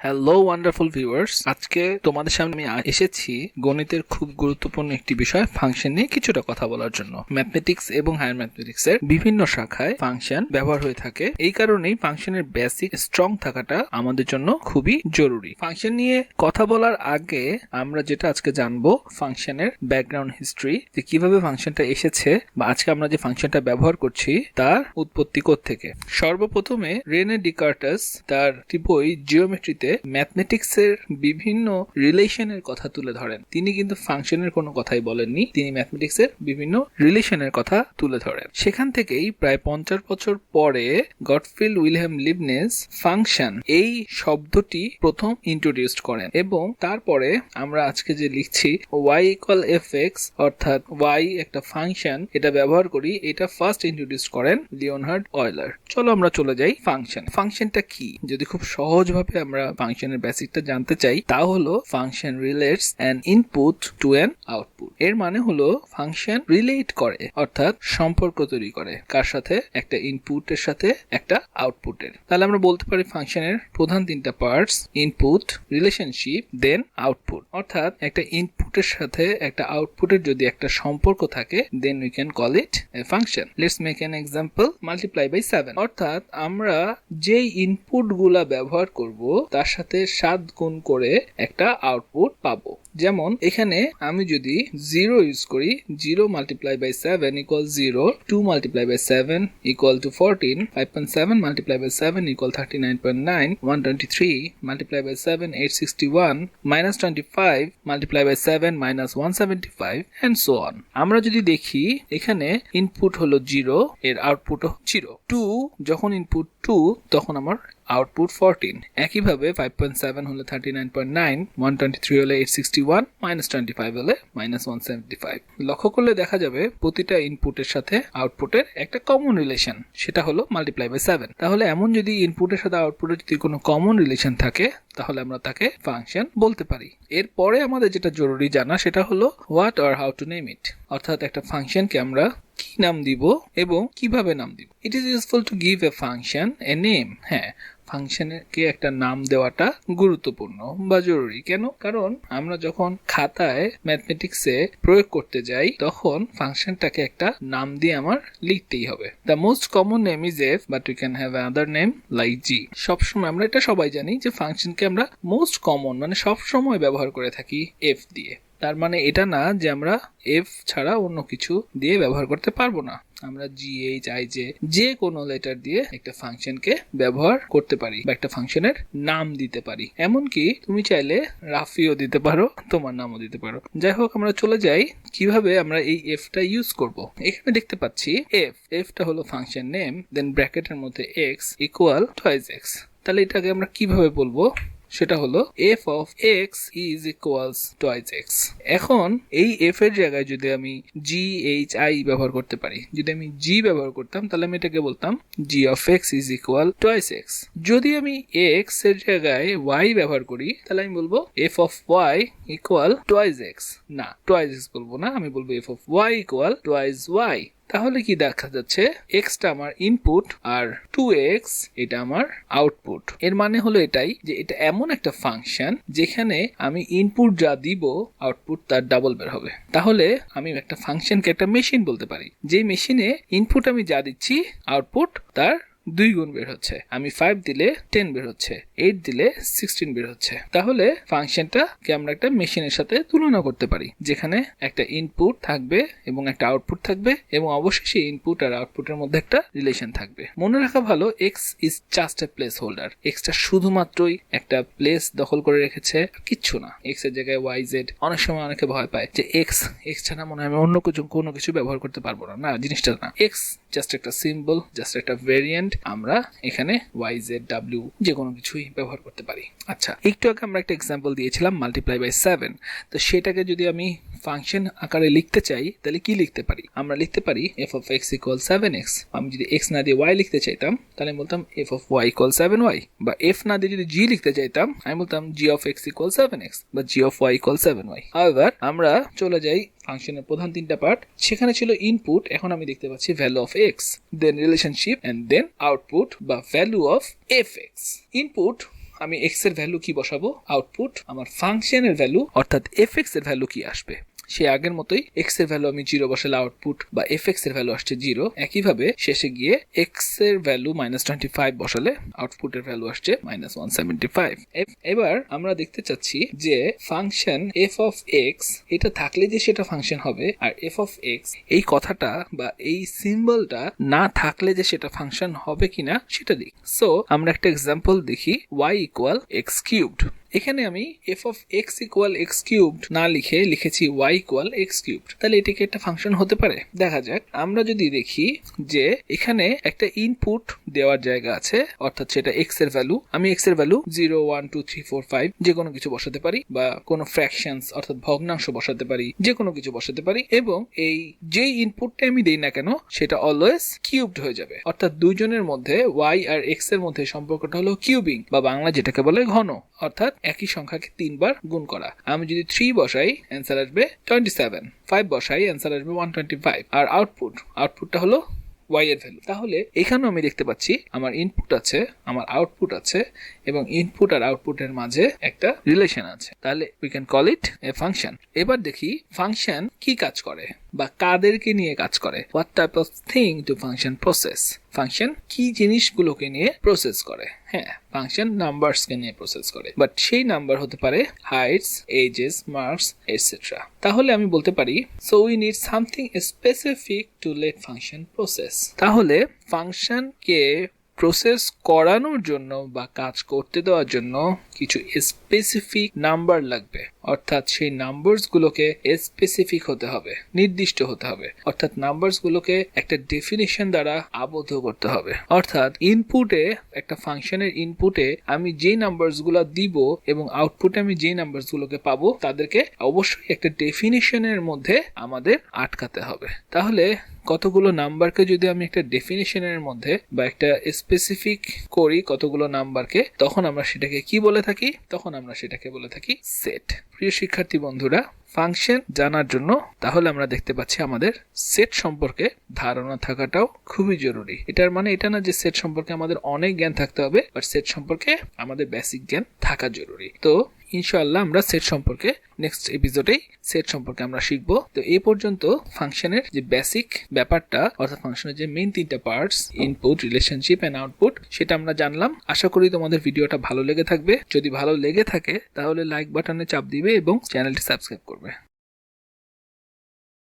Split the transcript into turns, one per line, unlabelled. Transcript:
Hello wonderful viewers, আজকে তোমাদের সামনে আমি এসেছি গণিতের খুব গুরুত্বপূর্ণ একটি বিষয় ফাংশন নিয়ে কিছুটা কথা বলার জন্য। ম্যাথমেটিক্স এবং হায়ার ম্যাথমেটিক্স এর বিভিন্ন শাখায় ফাংশন ব্যবহার হয়ে থাকে। এই কারণেই ফাংশনের বেসিক স্ট্রং থাকাটা আমাদের জন্য খুবই জরুরি। ফাংশন নিয়ে কথা বলার আগে আমরা যেটা আজকে জানবো ফাংশনের ব্যাকগ্রাউন্ড হিস্ট্রি, যে কিভাবে ফাংশনটা এসেছে বা আজকে আমরা যে ফাংশনটা ব্যবহার করছি তার উৎপত্তি থেকে। সর্বপ্রথমে রেনে ডিকার্টাস তার বই জিওমেট্রিতে ম্যাথমেটিক্স এর বিভিন্ন রিলেশনের কথা তুলে ধরেন। তিনি কিন্তু ফাংশনের কোনো কথাই বলেননি, তিনি ম্যাথমেটিক্স এর বিভিন্ন রিলেশনের কথা তুলে ধরেন। সেখান থেকেই প্রায় 50 বছর পরে গটফ্রিড উইলহেম লিবনিজ ফাংশন এই শব্দটি প্রথম ইন্ট্রোডিউস করেন এবং তারপরে আমরা আজকে যে লিখছি y = fx অর্থাৎ y একটা ফাংশন, এটা ব্যবহার করি। এটা ফার্স্ট ইন্ট্রোডিউস করেন লিওনার্ড অয়লার। চলো আমরা চলে যাই ফাংশনটা কি। যদি খুব সহজভাবে আমরা ফাংশনের বেসিকটা জানতে চাই, তা হলো function relates an input to an output. এর মানে হলো ফাংশন রিলেট করে অর্থাৎ সম্পর্ক তৈরি করে কার সাথে? একটা ইনপুটের সাথে একটা আউটপুটের। তাহলে আমরা বলতে পারি ফাংশনের প্রধান তিনটা পার্টস: ইনপুট, রিলেশনশিপ, দেন আউটপুট। অর্থাৎ একটা ইনপুটের সাথে একটা আউটপুটের যদি একটা সম্পর্ক থাকে, then we can call it a function. Let's make an example, multiply by 7। অর্থাৎ আমরা যে ইনপুট গুলা ব্যবহার করব তার সাথে 7 গুণ করে একটা আউটপুট পাবো। যেমন এখানে আমি যদি 0 ইউজ করি, 0 multiply by 7 equal 0, 2 multiply by 7 equal to 14, 5.7 multiply by 7 equal 39.9, 123 multiply by 7 861, -25 multiply by 7 -175 and so on। আমরা যদি দেখি এখানে ইনপুট হলো 0, এর আউটপুট 0। 2 যখন ইনপুট 2 তখন আমার আউটপুট 14। একইভাবে 5.7 হলে 39.9, 123 হলে 861, -25 হলে -175। লক্ষ্য করলে দেখা যাবে প্রতিটা ইনপুটের সাথে আউটপুটের একটা কমন রিলেশন, সেটা হলো মাল্টিপ্লাই বাই 7। তাহলে এমন যদি ইনপুটের সাথে আউটপুটের যদি কোনো কমন রিলেশন থাকে, তাহলে আমরা তাকে ফাংশন বলতে পারি। এরপরে আমাদের যেটা জরুরি জানা সেটা হলো what or how to name ইট। অর্থাৎ একটা ফাংশনকে আমরা কি নাম দিব এবং কিভাবে নাম দিব। It is useful to give a function a name. হ্যাঁ, ফাংশনকে একটা নাম দেওয়াটা গুরুত্বপূর্ণ বা জরুরি। কেন? কারণ আমরা যখন খাতায় ম্যাথমেটিক্সে প্রয়োগ করতে যাই তখন ফাংশনটাকে একটা নাম দিয়ে আমার লিখতেই হবে। The most common name is F, but you can have other name like G. সবসময় আমরা এটা সবাই জানি যে ফাংশনকে আমরা মোস্ট কমন মানে সবসময় ব্যবহার করে থাকি এফ দিয়ে। তার মানে এটা না যে আমরা এফ ছাড়া অন্য কিছু দিয়ে ব্যবহার করতে পারবো না। আমরা জি, এইচ, আই, যে কোনো লেটার দিয়ে একটা ফাংশনকে ব্যবহার করতে পারি বা একটা ফাংশনের নাম দিতে পারি। এমনকি তুমি চাইলে রাফিও দিতে পারো, তোমার নামও দিতে পারো। যাই হোক, আমরা চলে যাই কিভাবে আমরা এই এফটা ইউজ করব। এখানে দেখতে পাচ্ছি এফটা হলো ফাংশন নেম, দেন ব্র্যাকেটের মধ্যে এক্স ইকুয়াল টুয়াইস এক্স। তাহলে এটাকে আমরা কিভাবে বলবো? সেটা হলো f of x is equals twice x। এখন এই f এর জায়গায় যদি আমি g, h, i ব্যবহার করতে পারি, যদি আমি g ব্যবহার করতাম তাহলে আমি এটাকে বলতাম g of x is equal twice x। যদি আমি x এর জায়গায় y ব্যবহার করি তাহলে আমি বলবো f of y equal twice x। না, twice x বলবো না, আমি বলবো f of y equal twice y। তাহলে কি দেখা যাচ্ছে? এক্সটা আমার ইনপুট আর 2x এটা আমার আউটপুট। এর মানে হলো এটাই যে এটা এমন একটা ফাংশন যেখানে আমি ইনপুট যা দিব আউটপুট তার ডাবল বের হবে। তাহলে আমি একটা ফাংশনকে একটা মেশিন বলতে পারি, যে মেশিনে ইনপুট আমি যা দিচ্ছি আউটপুট তার 2 গুণ বের হচ্ছে। আমি 5 দিলে 10 বের হচ্ছে, 8 দিলে 16 বের হচ্ছে। তাহলে ফাংশনটাকে আমরা একটা মেশিনের সাথে তুলনা করতে পারি, যেখানে একটা ইনপুট থাকবে এবং একটা আউটপুট থাকবে এবং অবশেষে ইনপুট আর আউটপুটের মধ্যে একটা রিলেশন থাকবে। মনে রাখা ভালো, X is just a place holder. এক্সটা শুধুমাত্রই একটা প্লেস দখল করে রেখেছে, কিচ্ছু না। এক্স এর জায়গায় ওয়াই, জেড। অনেক সময় অনেকে ভয় পায় যে এক্স ছাড়া মনে হয় আমি অন্য কোনো কিছু ব্যবহার করতে পারবো না। না, জিনিসটা না। এক্স জাস্ট একটা সিম্বল, জাস্ট একটা ভেরিয়েন্ট। আমরা এখানে y, z, w যে কোনো কিছুই ব্যবহার করতে পারি। আচ্ছা, একটু আগে আমরা একটা এক্সাম্পল দিয়েছিলাম মাল্টিপ্লাই বাই 7। তো সেটাকে যদি আমি ফাংশন আকারে লিখতে চাই তাহলে কি লিখতে পারি? আমরা লিখতে পারি f of x equal 7x। আমি যদি x না দিয়ে y লিখতে চাইতাম তাহলে আমি বলতাম f of y equal 7y, বা f না দিয়ে যদি g লিখতে চাইতাম আমি বলতাম g of x equal 7x বা g of y equal 7y। However, আমরা চলে যাই ফাংশনের প্রধান তিনটা পার্ট। সেখানে ছিল ইনপুট, এখন আমি দেখতে পাচ্ছি value of X, then relationship and then output বা value of F X. Input আমি x এর ভ্যালু কি বসাবো, আউটপুট আমার ফাংশনের ভ্যালু অর্থাৎ fx এর ভ্যালু কি আসবে। সে আগের মতোই x এর ভ্যালু আমি 0 বসালে আউটপুট বা fx এর ভ্যালু আসছে 0। একইভাবে শেষে গিয়ে x এর ভ্যালু -25 বসালে আউটপুটের ভ্যালু আসছে -175। এবার আমরা দেখতে চাচ্ছি যে ফাংশন f অফ x এটা থাকলে যে সেটা ফাংশন হবে, আর f অফ x এই কথাটা বা এই সিম্বলটা না থাকলে যে সেটা ফাংশন হবে কিনা সেটা দেখি। সো আমরা একটা এক্সাম্পল দেখি, y ইকুয়াল x কিউবড। এখানে আমি f of x equal x cubed না লিখে লিখেছি y ইকুয়াল x কিউবড। তাহলে এটা কি একটা ফাংশন হতে পারে? দেখা যাক। আমরা যদি দেখি যে এখানে একটা ইনপুট দেওয়ার জায়গা আছে, অর্থাৎ সেটা x এর ভ্যালু, আমি x এর ভ্যালু 0 1 2 3 4 5 যে কোনো কিছু বসাতে পারি, বা কোনো ফ্র্যাকশনস অর্থাৎ ভগ্নাংশ বসাতে পারি, যে কোনো কিছু বসাতে পারি, এবং এই যে ইনপুটটা আমি দেই না কেন সেটা অলওয়েজ কিউবড হয়ে যাবে। অর্থাৎ দুইজনের মধ্যে y আর x এর মধ্যে সম্পর্কটা হলো কিউবিং, বা বাংলা যেটাকে বলে ঘন, অর্থাৎ একই সংখ্যাকে 3 বার গুণ করা। আমি যদি 3 বসাই অ্যান্সার আসবে 27, 5 বসাই অ্যান্সার আসবে 125, আর আউটপুটটা হলো y এর ভ্যালু। তাহলে এখানেও আমি দেখতে পাচ্ছি আমার ইনপুট আছে, আমার আউটপুট আছে, এবং ইনপুট আর আউটপুটের মাঝে একটা রিলেশন আছে। তাহলে we can call it a function. এবার দেখি ফাংশন কি কাজ করে বা কাদেরকে নিয়ে কাজ করে। What type of thing to function process. Function কি জিনিসগুলোকে নিয়ে প্রসেস করে? হ্যাঁ, ফাংশন নাম্বারসকে নিয়ে প্রসেস করে, বাট সেই নাম্বার হতে পারে হাইটস, এজেস, মার্কস এটসেট্রা। তাহলে আমি বলতে পারি so we need something specific to let function process. তাহলে ফাংশনকে প্রসেস করানোর জন্য বা কাজ করতে দেওয়ার জন্য কিছু স্পেসিফিক নাম্বার লাগবে, অর্থাৎ সেই নাম্বারস গুলোকে স্পেসিফিক হতে হবে, নির্দিষ্ট হতে হবে, অর্থাৎ নাম্বারস গুলোকে একটা ডেফিনিশন দ্বারা আবদ্ধ করতে হবে। অর্থাৎ ইনপুটে, একটা ফাংশনের ইনপুটে আমি যে নাম্বারস গুলো দিব এবং আউটপুটে আমি যে নাম্বারস গুলোকে পাবো তাদেরকে অবশ্যই একটা ডেফিনিশনের মধ্যে আমাদের আটকাতে হবে। তাহলে কতগুলো নাম্বারকে যদি আমি একটা ডেফিনিশনের মধ্যে বা একটা স্পেসিফিক করি কতগুলো নাম্বারকে, তখন আমরা সেটাকে কি বলে থাকি? তখন আমরা সেটাকে বলে থাকি সেট। প্রিয় শিক্ষার্থী বন্ধুরা, ফাংশন জানার জন্য তাহলে আমরা দেখতে পাচ্ছি আমাদের সেট সম্পর্কে ধারণা থাকাটাও খুবই জরুরি। এটার মানে এটা না যে সেট সম্পর্কে আমাদের অনেক জ্ঞান থাকতে হবে, বাট সেট সম্পর্কে আমাদের বেসিক জ্ঞান থাকা জরুরি। তো ইনশাআল্লাহ আমরা সেট সম্পর্কে নেক্সট এপিসোডেই সেট সম্পর্কে আমরা শিখবো। তো এই পর্যন্ত ফাংশনের যে বেসিক ব্যাপারটা, অর্থাৎ ফাংশনের যে মেইন 3টা parts, input, relationship and output, সেটা আমরা জানলাম। আশা করি তোমাদের ভিডিওটা ভালো লেগে থাকবে। যদি ভালো লেগে থাকে তাহলে লাইক বাটনে চাপ দিবে এবং চ্যানেলটি সাবস্ক্রাইব করবে।